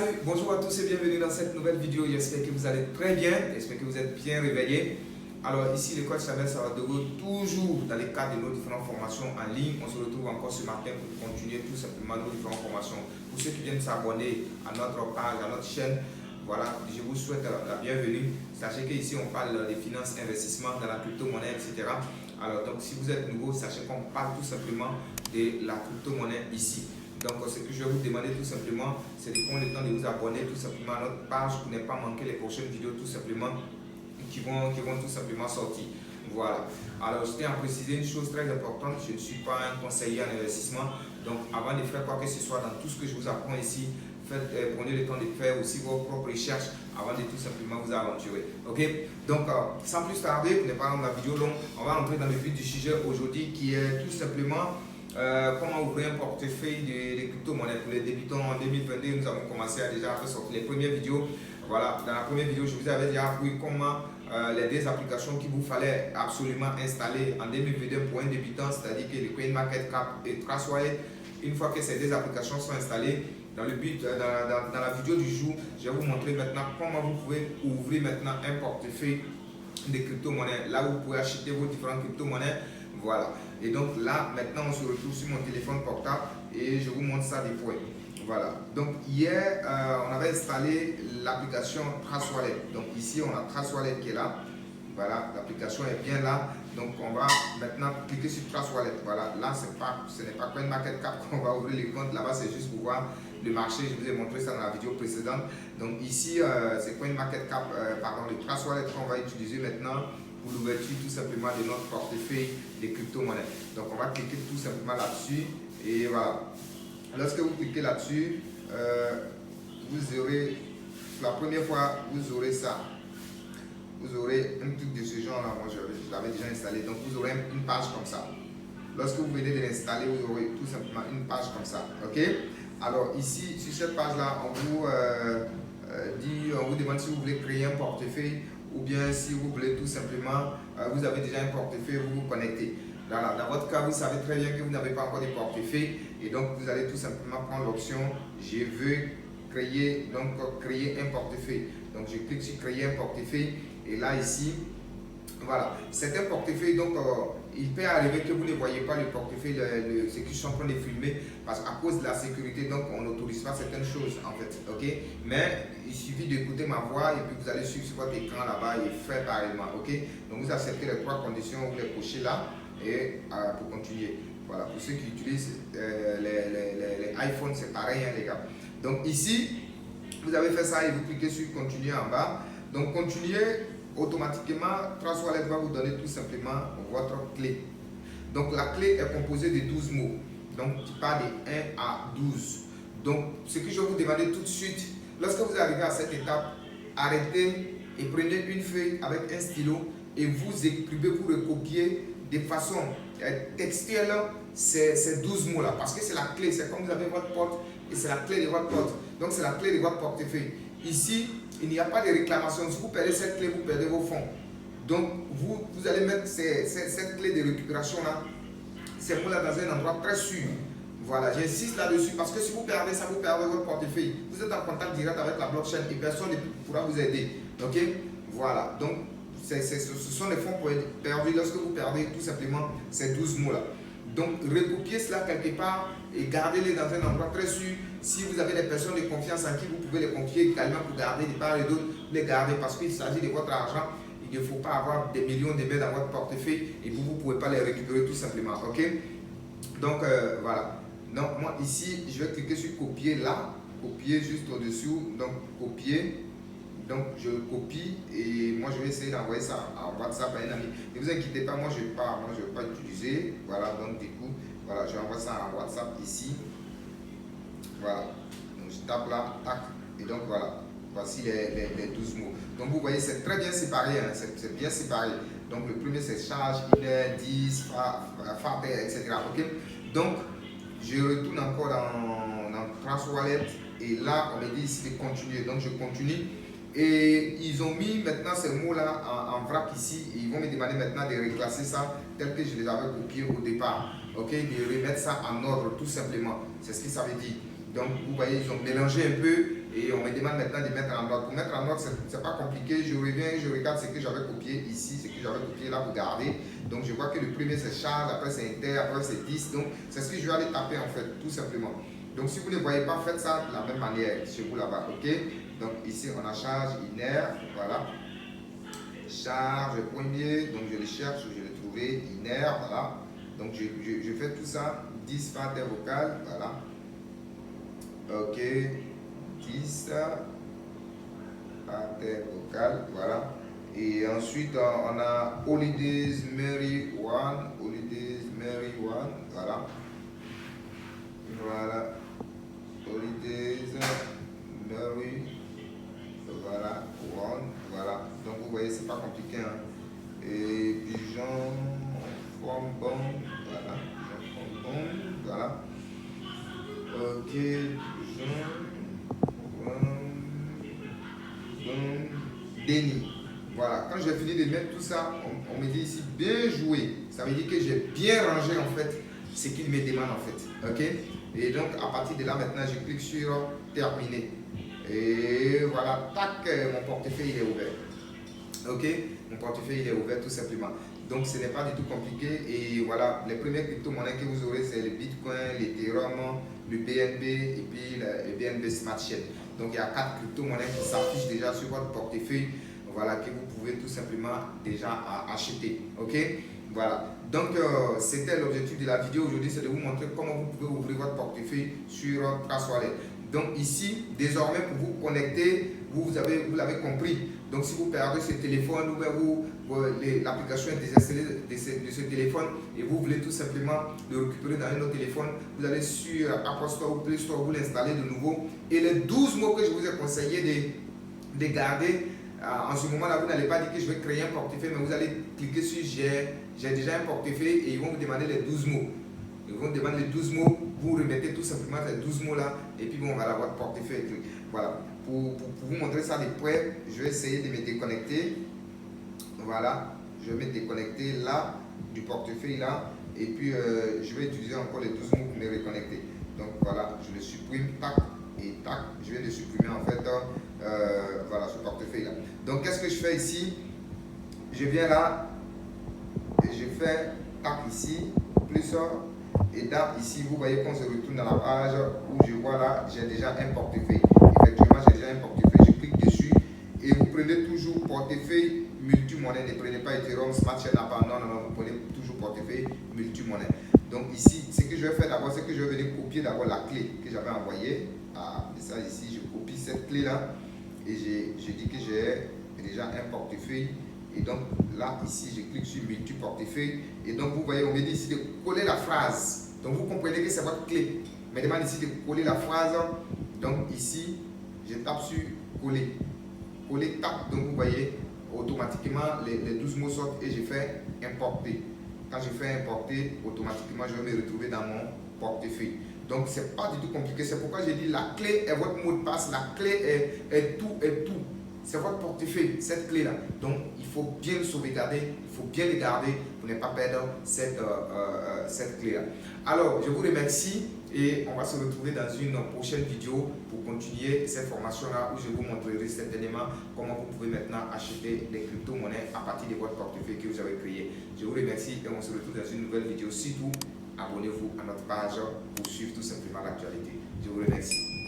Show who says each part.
Speaker 1: Salut, bonjour à tous et bienvenue dans cette nouvelle vidéo. J'espère que vous allez très bien, j'espère que vous êtes bien réveillés. Alors ici le coach Samuel Savadogo, toujours dans le cadre de nos différentes formations en ligne. On se retrouve encore ce matin pour continuer tout simplement nos différentes formations. Pour ceux qui viennent s'abonner à notre page, à notre chaîne, voilà, je vous souhaite la bienvenue. Sachez qu'ici on parle des finances, investissements dans la crypto-monnaie, etc. Alors donc si vous êtes nouveau, sachez qu'on parle tout simplement de la crypto-monnaie ici. Donc ce que je vais vous demander tout simplement, c'est de prendre le temps de vous abonner tout simplement à notre page pour ne pas manquer les prochaines vidéos tout simplement qui vont tout simplement sortir. Voilà. Alors je tiens à préciser une chose très importante, je ne suis pas un conseiller en investissement. Donc avant de faire quoi que ce soit dans tout ce que je vous apprends ici, prenez le temps de faire aussi vos propres recherches avant de tout simplement vous aventurer. Ok? Donc sans plus tarder, pour ne pas rendre la vidéo longue, on va entrer dans le vif du sujet aujourd'hui qui est tout simplement comment ouvrir un portefeuille de crypto-monnaies. Pour les débutants en 2022, nous avons commencé à déjà faire sortir les premières vidéos. Voilà, dans la première vidéo, je vous avais déjà appris comment les deux applications qu'il vous fallait absolument installer en 2022 pour un débutant, c'est-à-dire que le CoinMarketCap et TrustWallet. Une fois que ces deux applications sont installées, dans la vidéo du jour, je vais vous montrer maintenant comment vous pouvez ouvrir maintenant un portefeuille de crypto-monnaies. Là où vous pouvez acheter vos différentes crypto-monnaies. Voilà. Et donc là, maintenant, on se retrouve sur mon téléphone portable et je vous montre ça des points. Voilà. Donc hier, on avait installé l'application TrustWallet. Donc ici, on a TrustWallet qui est là. Voilà, l'application est bien là. Donc on va maintenant cliquer sur TrustWallet. Voilà, là, ce n'est pas CoinMarketCap qu'on va ouvrir les comptes. Là-bas, c'est juste pour voir le marché. Je vous ai montré ça dans la vidéo précédente. Donc ici, c'est CoinMarketCap, le TrustWallet qu'on va utiliser maintenant pour l'ouverture tout simplement de notre portefeuille de crypto-monnaies. Donc on va cliquer tout simplement là-dessus et voilà. Lorsque vous cliquez là-dessus, vous aurez, la première fois, vous aurez ça. Vous aurez un truc de ce genre là, moi je l'avais déjà installé, donc vous aurez une page comme ça. Lorsque vous venez de l'installer, vous aurez tout simplement une page comme ça. Ok? Alors ici, sur cette page là, on vous demande si vous voulez créer un portefeuille ou bien si vous voulez tout simplement, vous avez déjà un portefeuille, vous vous connectez. Dans votre cas, vous savez très bien que vous n'avez pas encore de portefeuille et donc vous allez tout simplement prendre l'option je veux créer un portefeuille. Donc je clique sur créer un portefeuille et là ici, voilà, c'est un portefeuille. Donc il peut arriver que vous ne voyez pas le portefeuille, ce que je suis en train de filmer, parce qu'à cause de la sécurité, donc on n'autorise pas certaines choses en fait, ok? Mais il suffit d'écouter ma voix et puis vous allez suivre sur votre écran là-bas et faire pareillement, ok? Donc vous acceptez les trois conditions, vous les cochez là et pour continuer. Voilà, pour ceux qui utilisent les iPhones, c'est pareil hein, les gars. Donc ici, vous avez fait ça et vous cliquez sur continuer en bas. Donc continuer. Automatiquement, TrustWallet va vous donner tout simplement votre clé. Donc la clé est composée de 12 mots. Donc qui part de 1 à 12. Donc ce que je vais vous demander tout de suite, lorsque vous arrivez à cette étape, arrêtez et prenez une feuille avec un stylo et vous écrivez, vous recopiez de façon textuelle ces 12 mots là. Parce que c'est la clé, c'est comme vous avez votre porte et c'est la clé de votre porte. Donc c'est la clé de votre portefeuille. Ici, il n'y a pas de réclamation. Si vous perdez cette clé, vous perdez vos fonds. Donc, vous allez mettre cette clé de récupération là, ces mots-là dans un endroit très sûr. Voilà, j'insiste là-dessus parce que si vous perdez ça, vous perdez votre portefeuille. Vous êtes en contact direct avec la blockchain et personne ne pourra vous aider. Ok? Voilà, donc ce sont les fonds perdus lorsque vous perdez tout simplement ces 12 mots-là. Donc, recopiez cela quelque part et gardez-les dans un endroit très sûr. Si vous avez des personnes de confiance en qui vous pouvez les confier également pour garder de part et d'autre, les garder parce qu'il s'agit de votre argent. Il ne faut pas avoir des millions de bêtes dans votre portefeuille et vous ne pouvez pas les récupérer tout simplement. Ok? Donc, voilà. Donc, moi ici, je vais cliquer sur copier là, copier juste au-dessous. Donc, copier. Donc, je le copie et moi, je vais essayer d'envoyer ça en WhatsApp à un ami. Ne vous inquiétez pas, moi, je ne vais pas utiliser. Voilà, donc du coup, voilà, je envoie ça en WhatsApp ici. Voilà, donc je tape là, tac, et donc voilà, voici les 12 mots. Donc vous voyez, c'est très bien séparé, hein, c'est bien séparé. Donc le premier c'est charge, inner, 10, farter, etc. Ok, donc je retourne encore dans TrustWallet et là on me dit ici de continuer, donc je continue. Et ils ont mis maintenant ces mots-là en vrac ici et ils vont me demander maintenant de reclasser ça tel que je les avais copiés au départ. Ok, de remettre ça en ordre tout simplement, c'est ce que ça veut dire. Donc vous voyez, ils ont mélangé un peu et on me demande maintenant de mettre en note. Pour mettre en note, c'est pas compliqué. Je reviens, je regarde ce que j'avais copié ici, ce que j'avais copié là, vous gardez. Donc je vois que le premier c'est charge, après c'est inter, après c'est 10. Donc c'est ce que je vais aller taper en fait, tout simplement. Donc si vous ne voyez pas, faites ça de la même manière chez vous là-bas, ok? Donc ici on a charge inert, voilà. Charge premier, donc je le cherche, je l'ai trouvé, inert, voilà. Donc je fais tout ça, 10 par terre vocale, voilà. Ok, 10 par terre vocale, voilà. Et ensuite on a Holidays Mary One, Holidays Mary One, voilà. Voilà. Holidays Mary, voilà, One, voilà. Donc vous voyez, c'est pas compliqué, hein. Et pigeon, forme bon, voilà, forme bon, voilà. Ok, pigeon, déni. Voilà, quand j'ai fini de mettre tout ça, on me dit ici bien joué. Ça veut dire que j'ai bien rangé en fait ce qu'il me demande en fait. Ok? Et donc à partir de là maintenant, je clique sur terminer. Et voilà, tac, mon portefeuille il est ouvert. Ok, mon portefeuille il est ouvert tout simplement. Donc ce n'est pas du tout compliqué. Et voilà, les premières crypto-monnaies que vous aurez, c'est le Bitcoin, l'Ethereum, le BNB et puis le BNB Smart Chain. Donc il y a 4 crypto-monnaies qui s'affichent déjà sur votre portefeuille. Voilà, que vous pouvez tout simplement déjà acheter. Ok, voilà. Donc c'était l'objectif de la vidéo aujourd'hui, c'est de vous montrer comment vous pouvez ouvrir votre portefeuille sur Trustwallet. Donc ici, désormais, pour vous connecter, vous l'avez compris. Donc si vous perdez ce téléphone ou l'application est désinstallée de ce téléphone et vous voulez tout simplement le récupérer dans un autre téléphone, vous allez sur Apple Store ou Play Store, vous l'installez de nouveau. Et les 12 mots que je vous ai conseillé de garder, en ce moment-là, vous n'allez pas dire que je vais créer un portefeuille, mais vous allez cliquer sur j'ai déjà un portefeuille et ils vont vous demander les 12 mots. Ils vont vous demander les 12 mots, vous remettez tout simplement ces 12 mots-là et puis bon, voilà votre portefeuille. Voilà. Pour vous montrer ça de près, je vais essayer de me déconnecter. Voilà, je vais me déconnecter là, du portefeuille là, et puis je vais utiliser encore les 12 mots pour me reconnecter. Donc voilà, je le supprime, tac, et tac, je vais le supprimer en fait, voilà, ce portefeuille là. Donc qu'est-ce que je fais ici? Je viens là, et je fais tac ici, plus et là, ici, vous voyez qu'on se retourne dans la page où je vois là, j'ai déjà un portefeuille. Effectivement, j'ai déjà un portefeuille. Je clique dessus et vous prenez toujours portefeuille multi-monnaie. Ne prenez pas Ethereum, Smart Chain, non, vous prenez toujours portefeuille multi-monnaie. Donc ici, ce que je vais faire d'abord, c'est que je vais venir copier d'abord la clé que j'avais envoyée. Et ça ici, je copie cette clé-là et je dis que j'ai déjà un portefeuille. Et donc là, ici, je clique sur multi-portefeuille. Et donc, vous voyez, on me dit ici de coller la phrase. Donc, vous comprenez que c'est votre clé. Mais demande ici de coller la phrase. Donc, ici, je tape sur coller. Coller, tape. Donc, vous voyez, automatiquement, les 12 mots sortent et je fais importer. Quand je fais importer, automatiquement, je vais me retrouver dans mon portefeuille. Donc, ce n'est pas du tout compliqué. C'est pourquoi j'ai dit la clé est votre mot de passe. La clé est tout. C'est votre portefeuille, cette clé-là. Donc, il faut bien le sauvegarder, il faut bien le garder pour ne pas perdre cette clé-là. Alors, je vous remercie et on va se retrouver dans une prochaine vidéo pour continuer cette formation-là où je vous montrerai certainement comment vous pouvez maintenant acheter des crypto-monnaies à partir de votre portefeuille que vous avez créé. Je vous remercie et on se retrouve dans une nouvelle vidéo. Surtout, abonnez-vous à notre page pour suivre tout simplement l'actualité. Je vous remercie.